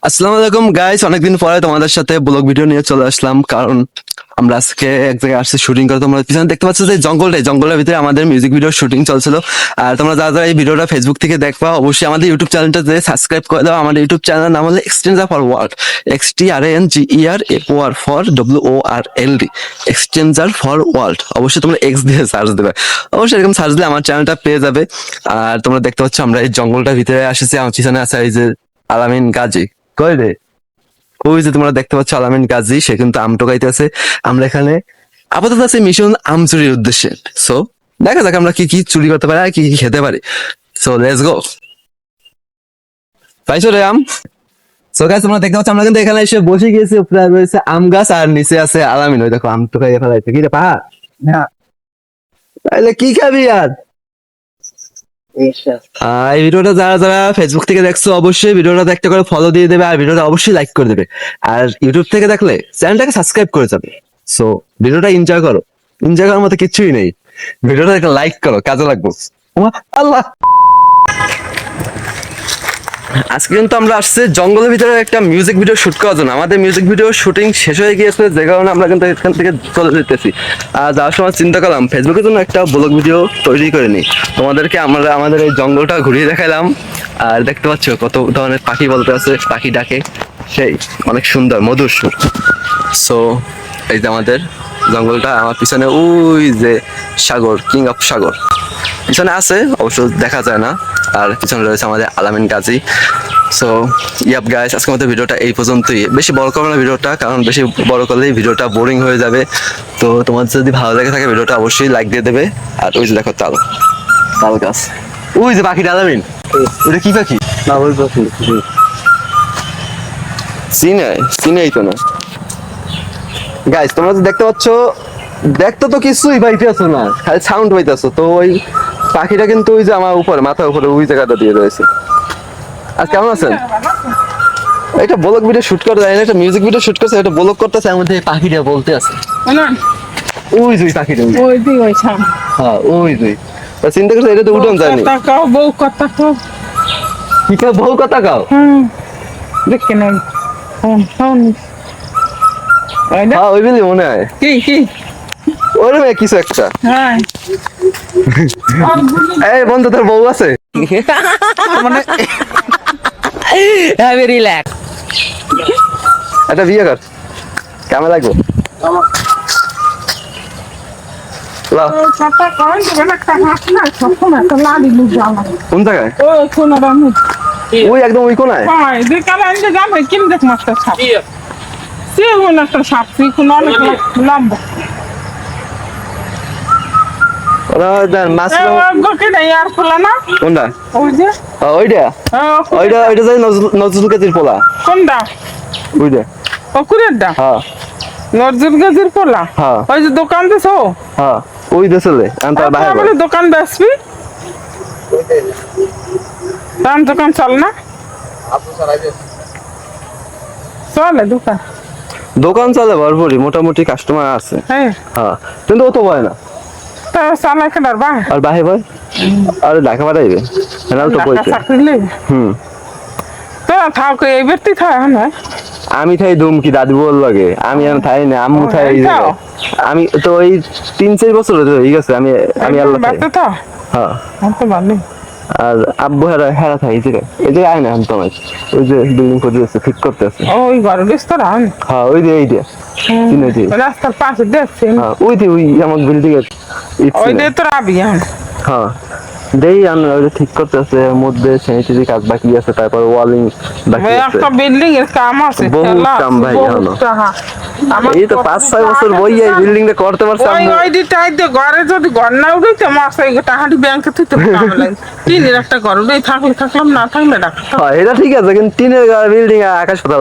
আসসালামু আলাইকুম গাইস, অনেকদিন পরে তোমাদের সাথে ব্লগ ভিডিও নিয়ে চলে আসলাম। কারণ আমরা আজকে এক জায়গায় আসছি শুটিং করে। তোমরা পিছনে দেখতে পাচ্ছ যে জঙ্গলের ভিতরে আমাদের মিউজিক ভিডিও শুটিং চলছিল। আর তোমরা যারা যারা এই ভিডিওটা ফেসবুক থেকে দেখবা, অবশ্যই আমাদের ইউটিউব চ্যানেলটা সাবস্ক্রাইব করে দাও। আমাদের ইউটিউব চ্যানেলের নাম হলো exchanger for world, EXTRANGER exchanger for world. অবশ্যই তোমরা এক্স দিয়ে সার্চ দেবে, অবশ্যই এরকম সার্চ দিলে আমার চ্যানেলটা পেয়ে যাবে। আর তোমরা দেখতে পাচ্ছ আমরা এই জঙ্গলটার ভিতরে এসেছি। আমার পিছনে আছে এই যে আলামিন গাজী। কই রে? ওই যে তোমরা দেখতে পাচ্ছ আলামিন গাজী, সে কিন্তু আম টোকাইতেছে। আমরা এখানে আপাতত আছে মিশন আম চুরির উদ্দেশ্যে। সো দেখা যাক আমরা কি কি চুরি করতে পারি আর কি কি খেতে পারি। So let's go. পাইছো রে আম? সো গাইস, তোমরা দেখতে পাচ্ছ আমরা কিন্তু এখানে এসে বসে গিয়েছি। উপরে রয়েছে আম গাছ আর নিচে আছে আলামিন। ওই দেখো আম টোকাইয়ে ফেলাইছে। কি রে পাহা? না, তাহলে কি খাবি আর? এই ভিডিওটা যারা যারা ফেসবুক থেকে দেখছো, অবশ্যই ভিডিওটা একটা করে ফলো দিয়ে দেবে আর ভিডিওটা অবশ্যই লাইক করে দেবে। আর ইউটিউব থেকে দেখলে চ্যানেলটাকে সাবস্ক্রাইব করে যাবে। সো ভিডিওটা এনজয় করো, এনজয় করার মতো কিছুই নেই। ভিডিওটা একটা লাইক করো, কাজে লাগবো। আল্লাহ, আজকে কিন্তু আমরা আসছে জঙ্গলের ভিতরে একটা মিউজিক ভিডিও শুট করার জন্য। আমাদের মিউজিক ভিডিও শুটিং শেষ হয়ে গিয়েছে, যে কারণে আমরা কিন্তু এখান থেকে চলে যেতেছি। আর যাওয়ার সময় চিন্তা করলাম ফেসবুকের জন্য একটা ব্লগ ভিডিও তৈরি করে নিই। তোমাদেরকে আমরা আমাদের এই জঙ্গলটা ঘুরিয়ে দেখালাম। আর দেখতে পাচ্ছ কত ধরনের পাখি বলতে আছে, পাখি ডাকে, সেই অনেক সুন্দর মধুর সুর। সো এই যে আমাদের জঙ্গলটা, আমার পিছনে ওই যে সাগর, কিং অফ সাগর পিছনে আছে, অবশ্য দেখা যায় না। আর পিছনে রয়েছে আমাদের আলামিন গাজী। সো ইয়াপ গাইস, আজকের মতো ভিডিওটা এই পর্যন্তই। বেশি বড় করবো না ভিডিওটা, কারণ বেশি বড় করলেই ভিডিওটা বোরিং হয়ে যাবে। তো তোমার যদি ভালো লেগে থাকে ভিডিওটা অবশ্যই লাইক দিয়ে দেবে। আর ওই যে দেখো তাল তাল গাছ, ওই যে পাখিটা আলামিন, ওটা কি পাখি? না ওই পাখি চিনাই তো না। গাইস, তোমরা তো দেখতে পাচ্ছ, দেখতে তো কিছুই পাইতেছো না, খালি সাউন্ড পাইতেছো। তো ওই পাখিটা কিন্তু ওই যে আমার উপরে, মাথার উপরে ওই জায়গাটা দিয়ে রয়েছে। আর কেমন আছেন? একটা ব্লগ ভিডিও শুট করতে যায় না, একটা মিউজিক ভিডিও শুট করছে, একটা ব্লগ করতেছে, এর মধ্যে পাখিটা বলতে আছে ওই দুই পাখিটা, ওই দি ওই ছাম হ্যাঁ ওই দুই। চিন্তা করছে এটা তো উঠোন যায়নি। কথা কাও বউ কথা কাও কি কা বউ কথা কাও? দেখে নাই হন ওই না হ্যাঁ ওই বলি মনে হয়। কি ওরকম কিছু একটা। হ্যাঁ এই বন্ধু, তোর বউ আছে? মানে হ্যাঁ রিল্যাক্স একটা বিয়ে কর, কেমন লাগবে? লাও। কথা কই দিবেন একটা হাত না সব না তো লাড়ি লু জামা কোন জায়গায়? ও কোনা রামু ওই একদম ওই কোনায়। হয় যে কালা আনতে যাবে কিন দেখ মাস্টার সাপ সে কোন একটা সাপ সে কোন অনেক লম্বা ওরা দেন মাছ। গোকে নাই আর খোলা না কোনটা? ওই যে ওইটা ওইটা যাই নজরুল কাজির পোলা। কোনটা ওইটা অকুরের দা হ্যাঁ নজরুল গাজীর পোলা হ্যাঁ ওই যে দোকান দিছো হ্যাঁ ওই দেশলে আনতার বাইরে। বলে দোকান বেসবি দাম দোকান চল না চলে দোকান দোকান চলে ভরপুরই, মোটামুটি কাস্টমার আছে। হ্যাঁ হ্যাঁ কিন্তু ও তো ভয় না। তা চালাই কেনার বা আর বাহে ভয় আর ঢাকা পাঠাইবে হেনাল তো কইছে। চাকরিলে হুম তো থাক এই ব্যক্তি থাক হ্যাঁ আমি থাই দুমকি দাদি বল লাগে, আমি এখন থাই না, আম্মু থাই এই জায়গায়। আমি তো এই 3-4 বছর হয়ে গেছে আমি আমি আল্লাহ থাই। বাড়তে তো হ্যাঁ তো ভালো আর আব্বু হেরা থাই এই জায়গায় আয় না এখন তোমার ওই যে বিল্ডিং করে দিয়েছে, ঠিক করতে আছে। ওই ঘর রেস্তোরাঁ হ্যাঁ ওই যে এইটা চিনেছি। রাস্তার পাশে দেখছেন হ্যাঁ ওই যে ওই আমার বিল্ডিং এর ওই দিয়ে তো রাবি হ্যাঁ দেই আমরা ওই যে ঠিক করতে আছে, এর মধ্যে স্যানিটারি কাজ বাকি আছে, তারপর ওয়ালিং বাকি আছে, একটা বিল্ডিং এর কাম আছে বহুত কাম ভাই এখনো। এই তো 5-6 বছর বই এই বিল্ডিং টা করতে পারছি ওই আমি। ওই দিটাই তো ঘরে যদি ঘর না উঠে মাস এই টাকাটি ব্যাংকে থেকে কাম লাগে তিনের একটা ঘর উঠেই থাকলাম না থাকলে ডাক্তার হ্যাঁ এটা ঠিক আছে, কিন্তু টিনের বিল্ডিং আকাশ পাতাল